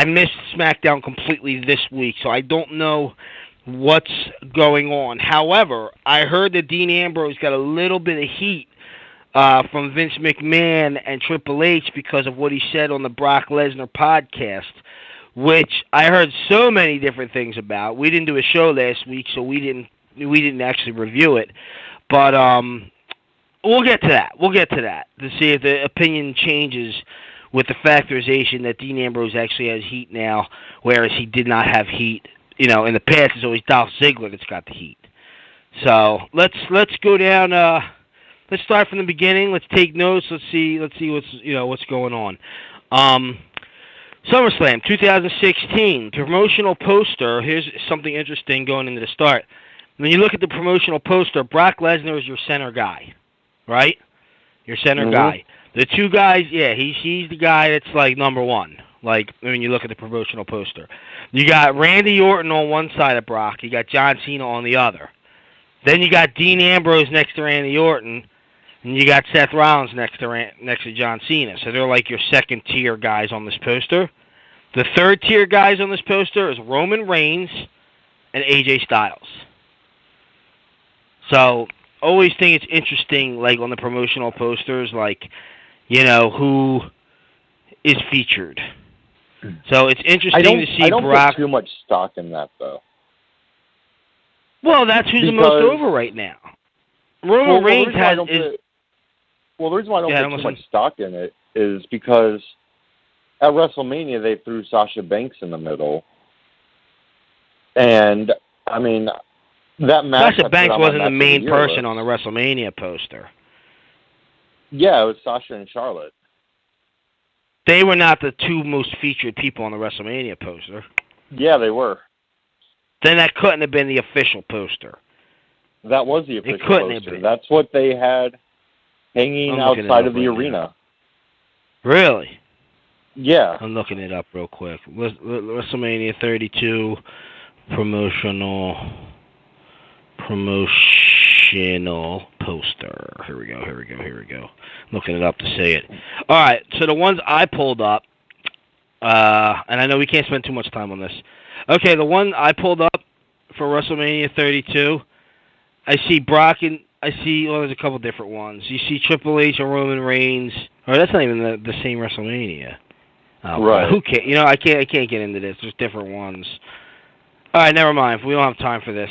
I missed SmackDown completely this week, so I don't know what's going on. However, I heard that Dean Ambrose got a little bit of heat from Vince McMahon and Triple H because of what he said on the Brock Lesnar podcast, which I heard so many different things about. We didn't do a show last week, so we didn't actually review it. But we'll get to that. We'll get to that to see if the opinion changes with the factorization that Dean Ambrose actually has heat now, whereas he did not have heat. You know, in the past, it's always Dolph Ziggler that's got the heat. So let's go down. Let's start from the beginning. Let's take notes. Let's see what's going on. SummerSlam 2016 promotional poster. Here's something interesting going into the start. When you look at the promotional poster, Brock Lesnar is your center guy, right? Your center guy. The two guys, yeah, he's the guy that's like number one. Like when you look at the promotional poster, you got Randy Orton on one side of Brock. You got John Cena on the other. Then you got Dean Ambrose next to Randy Orton, and you got Seth Rollins next to John Cena. So they're like your second tier guys on this poster. The third tier guys on this poster is Roman Reigns and AJ Styles. So always think it's interesting, like on the promotional posters, like, you know, who is featured. So it's interesting to see Brock. I don't put too much stock in that, though. Well, that's who's the most over right now. Roman Reigns has. Well, the reason why I don't put too much stock in it is because at WrestleMania they threw Sasha Banks in the middle, and I mean that match. Sasha Banks wasn't the main person on the WrestleMania poster. Yeah, it was Sasha and Charlotte. They were not the two most featured people on the WrestleMania poster. Yeah, they were. Then that couldn't have been the official poster. That was the official poster. That's what they had hanging outside of the arena. Really? Yeah. I'm looking it up real quick. WrestleMania 32 promotional poster. Here we go. Looking it up to say it. All right, so the ones I pulled up, and I know we can't spend too much time on this. Okay, the one I pulled up for WrestleMania 32, I see Brock and there's a couple different ones. You see Triple H and Roman Reigns. Oh, that's not even the same WrestleMania. Oh, right. Who can't? You know, I can't get into this. There's different ones. All right, never mind. We don't have time for this.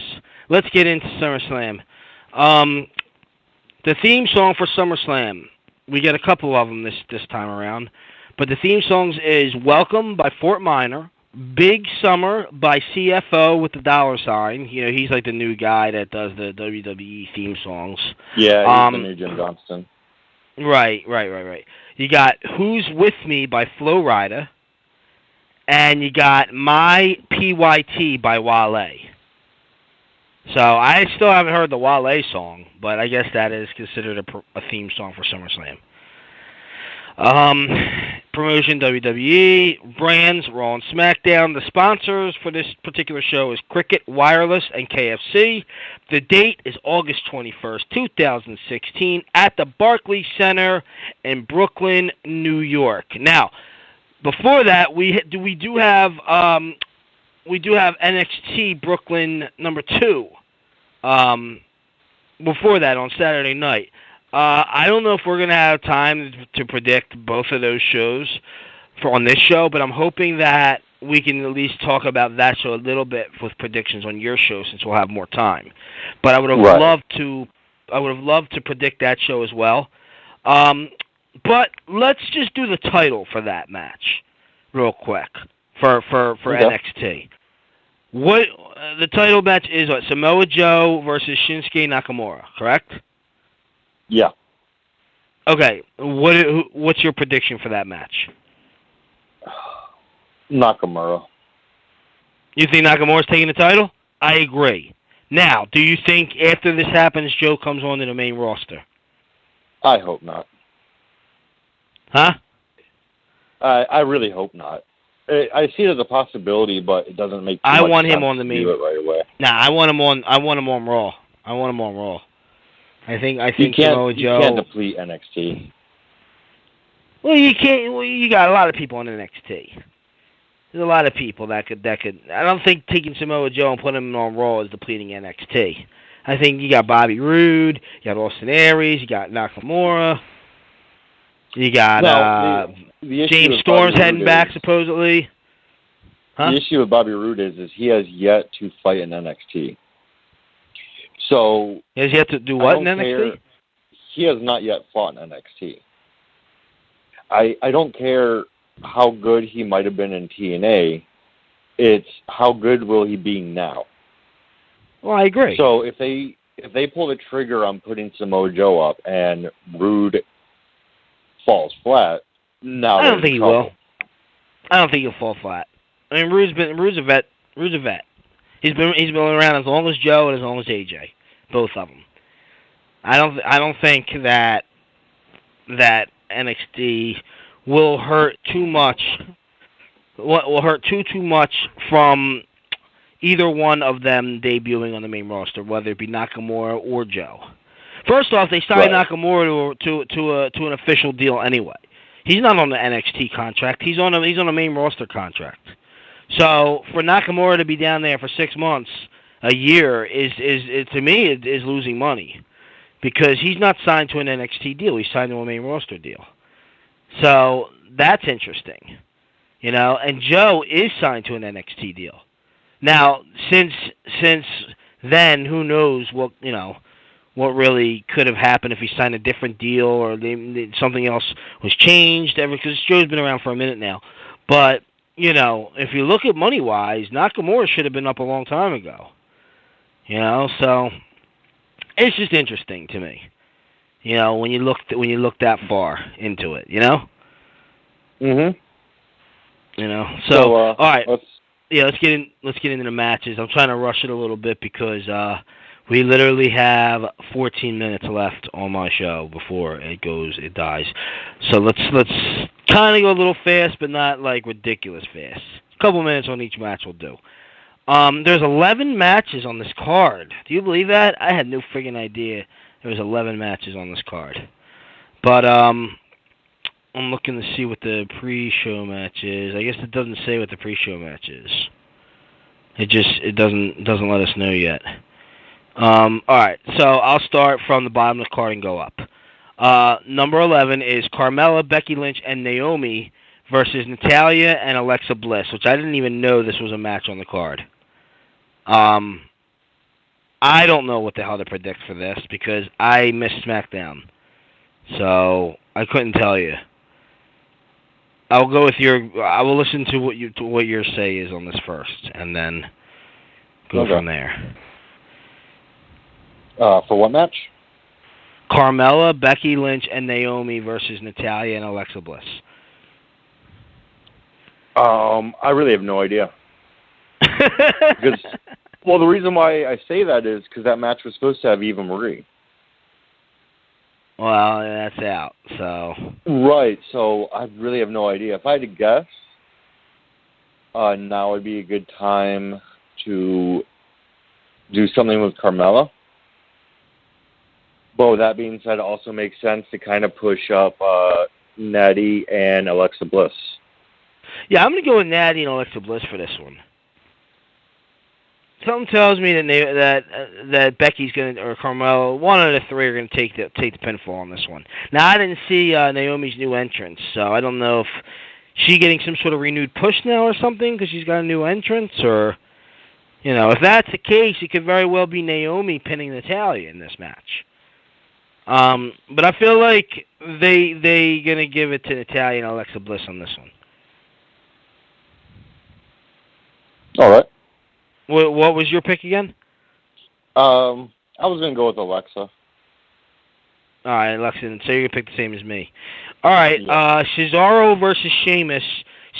Let's get into SummerSlam. The theme song for SummerSlam. We get a couple of them this time around, but the theme songs is "Welcome" by Fort Minor, "Big Summer" by CFO with the $. You know, he's like the new guy that does the WWE theme songs. Yeah, he's the new Jim Johnston. Right. You got "Who's With Me" by Flo Rida, and you got "My PYT" by Wale. So I still haven't heard the Wale song, but I guess that is considered a theme song for SummerSlam. Promotion WWE, brands Raw and SmackDown. The sponsors for this particular show is Cricket Wireless and KFC. The date is August 21st, 2016 at the Barclays Center in Brooklyn, New York. Now, before that, we do have NXT Brooklyn number 2. Before that, on Saturday night. I don't know if we're going to have time to predict both of those shows on this show, but I'm hoping that we can at least talk about that show a little bit with predictions on your show since we'll have more time. But I would have loved to predict that show as well. But let's just do the title for that match real quick for NXT. What the title match is? What, Samoa Joe versus Shinsuke Nakamura, correct? Yeah. Okay. What's your prediction for that match? Nakamura. You think Nakamura's taking the title? I agree. Now, do you think after this happens, Joe comes on to the main roster? I hope not. Huh? I really hope not. I see it as a possibility, but it doesn't make. I want him on the main. Do it right away. Nah, I want him on Raw. I think Samoa Joe. You can't deplete NXT. Well, you can't. Well, you got a lot of people on NXT. There's a lot of people that could. I don't think taking Samoa Joe and putting him on Raw is depleting NXT. I think you got Bobby Roode, you got Austin Aries, you got Nakamura, you got the James Storm's heading back supposedly. Huh? The issue with Bobby Roode is he has yet to fight in NXT. So he has yet to do what in NXT? He has not yet fought in NXT. I don't care how good he might have been in TNA. It's how good will he be now. Well, I agree. So if they pull the trigger on putting Samoa Joe up and Roode falls flat, now I don't think he will. I don't think he'll fall flat. I mean, Roode's a vet. Roode's a vet. He's been around as long as Joe and as long as AJ, both of them. I don't think that NXT will hurt too much. Will hurt too much from either one of them debuting on the main roster, whether it be Nakamura or Joe. First off, they signed Nakamura to an official deal anyway. He's not on the NXT contract. He's on a main roster contract. So for Nakamura to be down there for 6 months, a year is to me is losing money, because he's not signed to an NXT deal. He's signed to a main roster deal. So that's interesting, And Joe is signed to an NXT deal. Now, since then, who knows what really could have happened if he signed a different deal or something else was changed. Because Joe's been around for a minute now, but if you look at money-wise, Nakamura should have been up a long time ago. So it's just interesting to me. When you look that far into it. Mhm. So all right. Let's get into the matches. I'm trying to rush it a little bit because we literally have 14 minutes left on my show before it dies. So let's kind of go a little fast, but not like ridiculous fast. A couple minutes on each match will do. There's 11 matches on this card. Do you believe that? I had no friggin' idea there was 11 matches on this card. But I'm looking to see what the pre-show match is. I guess it doesn't say what the pre-show match is. It doesn't let us know yet. All right, so I'll start from the bottom of the card and go up. Number 11 is Carmella, Becky Lynch, and Naomi versus Natalya and Alexa Bliss, which I didn't even know this was a match on the card. I don't know what the hell to predict for this because I missed SmackDown, so I couldn't tell you. I'll go with I will listen to what your say is on this first, and then go from there. For what match? Carmella, Becky Lynch, and Naomi versus Natalya and Alexa Bliss. I really have no idea. Because, the reason why I say that is because that match was supposed to have Eva Marie. Well, that's out, so... Right, so I really have no idea. If I had to guess, now would be a good time to do something with Carmella. But with that being said, it also makes sense to kind of push up Natty and Alexa Bliss. Yeah, I'm going to go with Natty and Alexa Bliss for this one. Something tells me that Becky's going to, or Carmella, one of the three are going to take the pinfall on this one. Now, I didn't see Naomi's new entrance, so I don't know if she's getting some sort of renewed push now or something because she's got a new entrance, or, if that's the case, it could very well be Naomi pinning Natalya in this match. But I feel like they going to give it to Natalya and Alexa Bliss on this one. All right. What was your pick again? I was going to go with Alexa. All right, Alexa. So you're going to pick the same as me. All right, yeah. Cesaro versus Sheamus.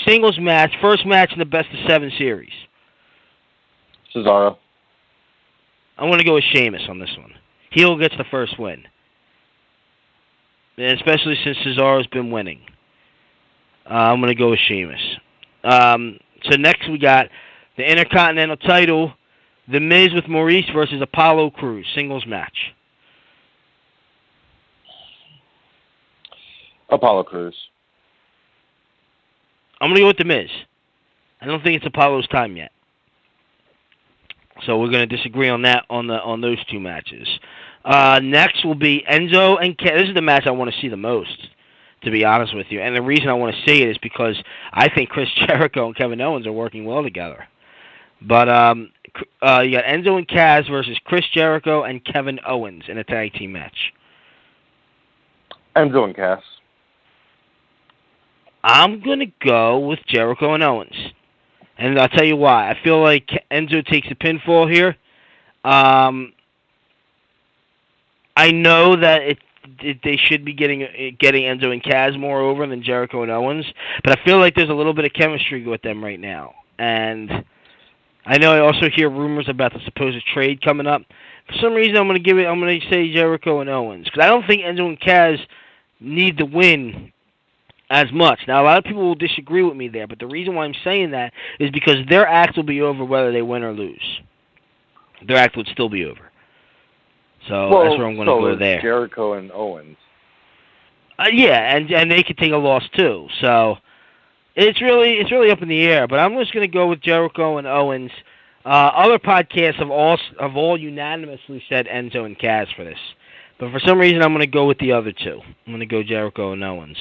Singles match. First match in the best of 7 series. Cesaro. I'm going to go with Sheamus on this one. Heel gets the first win. And especially since Cesaro's been winning. I'm going to go with Sheamus. So next we got the Intercontinental title, The Miz with Maurice versus Apollo Crews, singles match. Apollo Crews. I'm going to go with The Miz. I don't think it's Apollo's time yet. So we're going to disagree on that on those two matches. Next will be Enzo and this is the match I want to see the most, to be honest with you. And the reason I want to see it is because I think Chris Jericho and Kevin Owens are working well together. But you got Enzo and Kaz versus Chris Jericho and Kevin Owens in a tag team match. Enzo and Cass. I'm going to go with Jericho and Owens. And I'll tell you why. I feel like Enzo takes a pinfall here. I know that they should be getting Enzo and Kaz more over than Jericho and Owens, but I feel like there's a little bit of chemistry with them right now. And I know I also hear rumors about the supposed trade coming up. For some reason, I'm going to say Jericho and Owens, because I don't think Enzo and Kaz need to win as much. Now, a lot of people will disagree with me there, but the reason why I'm saying that is because their act will be over whether they win or lose. Their act would still be over. So that's where I'm going to go there. Jericho and Owens. Yeah, and they could take a loss too. So it's really up in the air. But I'm just going to go with Jericho and Owens. Other podcasts have all unanimously said Enzo and Kaz for this. But for some reason, I'm going to go with the other two. I'm going to go Jericho and Owens.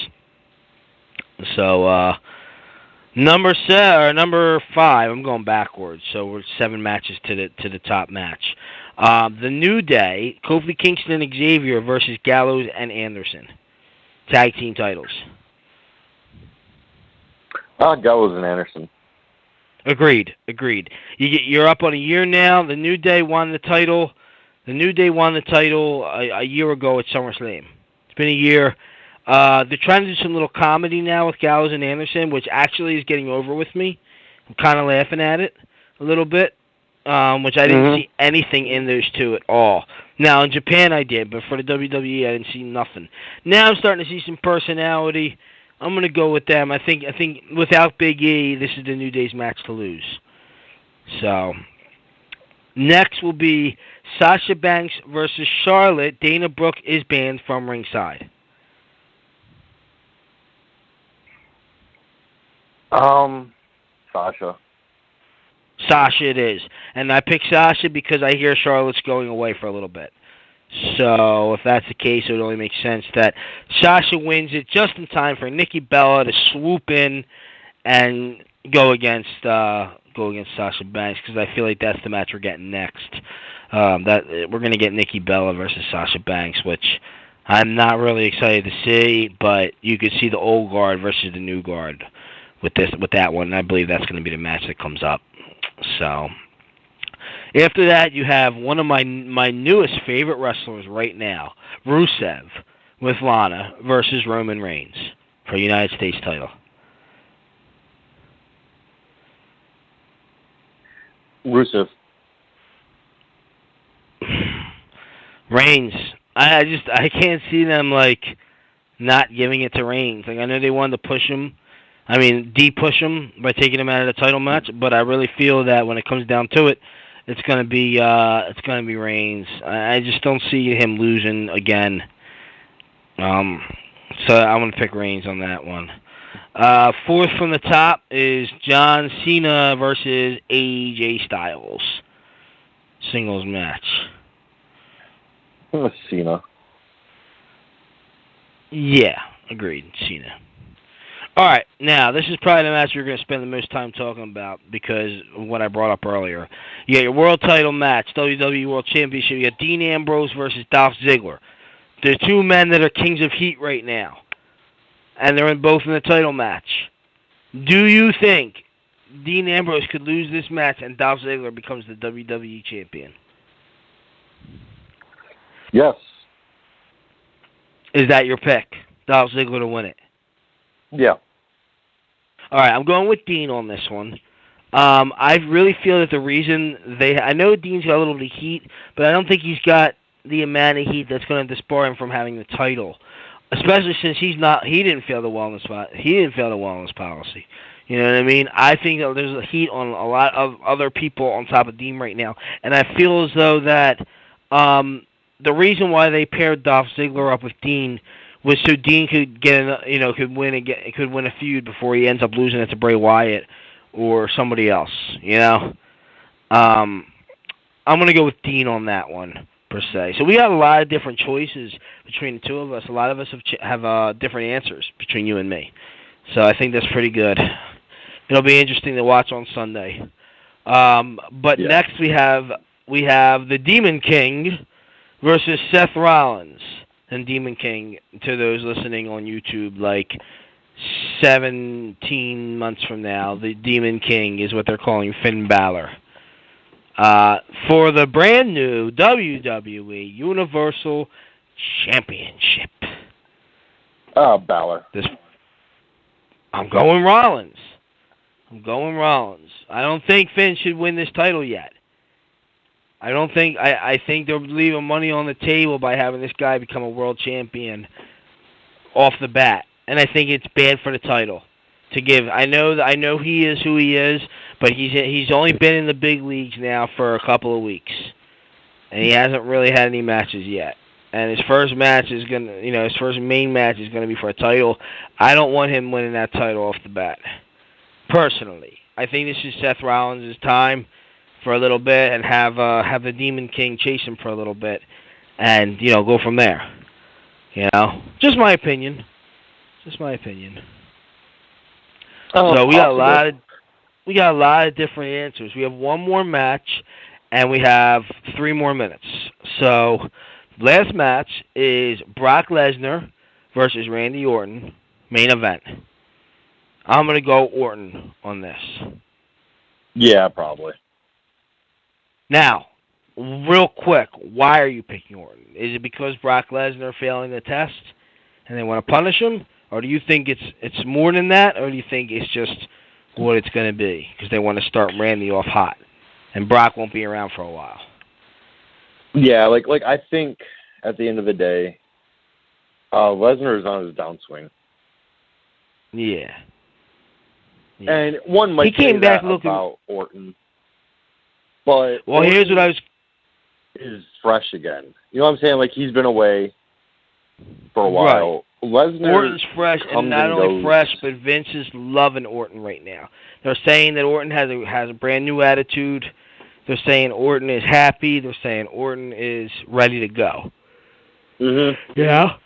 So number 5, I'm going backwards. So we're 7 matches to the top match. The New Day, Kofi Kingston and Xavier versus Gallows and Anderson, tag team titles. Gallows and Anderson. Agreed. You're up on a year now. The New Day won the title. The New Day won the title a year ago at SummerSlam. It's been a year. They're trying to do some little comedy now with Gallows and Anderson, which actually is getting over with me. I'm kind of laughing at it a little bit, which I didn't see anything in those two at all. Now, in Japan I did, but for the WWE I didn't see nothing. Now I'm starting to see some personality. I'm going to go with them. I think without Big E, this is the New Day's match to lose. So, next will be Sasha Banks versus Charlotte. Dana Brooke is banned from ringside. Sasha. Sasha it is. And I picked Sasha because I hear Charlotte's going away for a little bit. So if that's the case, it would only make sense that Sasha wins it just in time for Nikki Bella to swoop in and go against Sasha Banks, because I feel like that's the match we're getting next. That we're going to get Nikki Bella versus Sasha Banks, which I'm not really excited to see, but you could see the old guard versus the new guard with that one. And I believe that's going to be the match that comes up. So after that, you have one of my newest favorite wrestlers right now, Rusev, with Lana versus Roman Reigns for United States title. Rusev. Reigns. I can't see them not giving it to Reigns. I know they wanted to push him. De-push him by taking him out of the title match, but I really feel that when it comes down to it, it's gonna be Reigns. I just don't see him losing again. So I'm gonna pick Reigns on that one. Fourth from the top is John Cena versus AJ Styles. Singles match. Cena. Yeah, agreed. Cena. All right, now, this is probably the match we're going to spend the most time talking about because of what I brought up earlier. You got your world title match, WWE World Championship. You got Dean Ambrose versus Dolph Ziggler. There's two men that are kings of heat right now, and they're both in the title match. Do you think Dean Ambrose could lose this match and Dolph Ziggler becomes the WWE Champion? Yes. Is that your pick? Dolph Ziggler to win it? Yeah. All right, I'm going with Dean on this one. I really feel that the reason I know Dean's got a little bit of heat, but I don't think he's got the amount of heat that's going to disbar him from having the title, especially since he didn't fail the wellness policy. You know what I mean? I think that there's a heat on a lot of other people on top of Dean right now, and I feel as though that the reason why they paired Dolph Ziggler up with Dean was so Dean could could win a feud before he ends up losing it to Bray Wyatt or somebody else. You know, I'm gonna go with Dean on that one per se. So we got a lot of different choices between the two of us. A lot of us have different answers between you and me. So I think that's pretty good. It'll be interesting to watch on Sunday. But next we have the Demon King versus Seth Rollins. And Demon King, to those listening on YouTube, like 17 months from now, the Demon King is what they're calling Finn Balor. For the brand new WWE Universal Championship. Balor. I'm going Rollins. I don't think Finn should win this title yet. I think they're leaving money on the table by having this guy become a world champion off the bat, and I think it's bad for the title to give. I know he is who he is, but he's only been in the big leagues now for a couple of weeks, and he hasn't really had any matches yet. And his first match is his first main match is gonna be for a title. I don't want him winning that title off the bat. Personally, I think this is Seth Rollins' time for a little bit and have the Demon King chase him for a little bit, and go from there. Just my opinion. So we got a lot of different answers. We have one more match, and we have 3 more minutes. So last match is Brock Lesnar versus Randy Orton, main event. I'm gonna go Orton on this. Yeah, probably. Now, real quick, why are you picking Orton? Is it because Brock Lesnar failing the test and they want to punish him? Or do you think it's more than that? Or do you think it's just what it's going to be? Because they want to start Randy off hot. And Brock won't be around for a while. Yeah, like I think at the end of the day, Lesnar is on his downswing. Yeah. And one might say that about Orton. But here's what I was... is fresh again. You know what I'm saying? Like, he's been away for a while. Right. Lesnar Orton's fresh, and not only fresh, but Vince is loving Orton right now. They're saying that Orton has a brand new attitude. They're saying Orton is happy. They're saying Orton is ready to go. Mm-hmm. Yeah.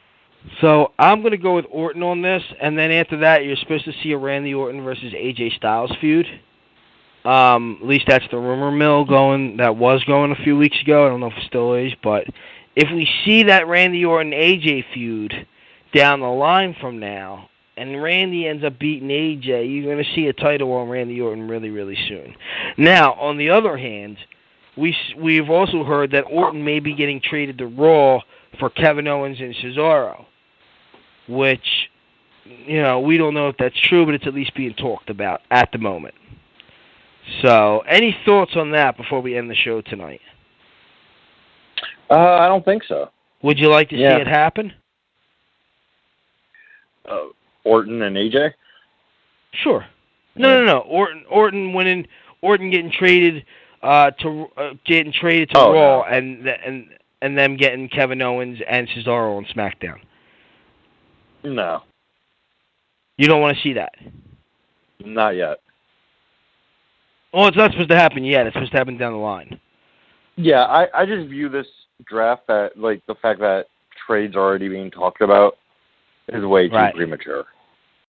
So I'm going to go with Orton on this, and then after that, you're supposed to see a Randy Orton versus AJ Styles feud. At least that's the rumor mill that was going a few weeks ago. I don't know if it still is, but if we see that Randy Orton AJ feud down the line from now, and Randy ends up beating AJ, you're going to see a title on Randy Orton really, really soon. Now, on the other hand, we've also heard that Orton may be getting traded to Raw for Kevin Owens and Cesaro, which, we don't know if that's true, but it's at least being talked about at the moment. So, any thoughts on that before we end the show tonight? I don't think so. Would you like to see it happen? Orton and AJ? Sure. No. Orton winning. Orton getting traded to Raw, and them getting Kevin Owens and Cesaro on SmackDown. No. You don't want to see that? Not yet. Oh, it's not supposed to happen yet. It's supposed to happen down the line. Yeah, I just view this draft the fact that trades are already being talked about is way too premature.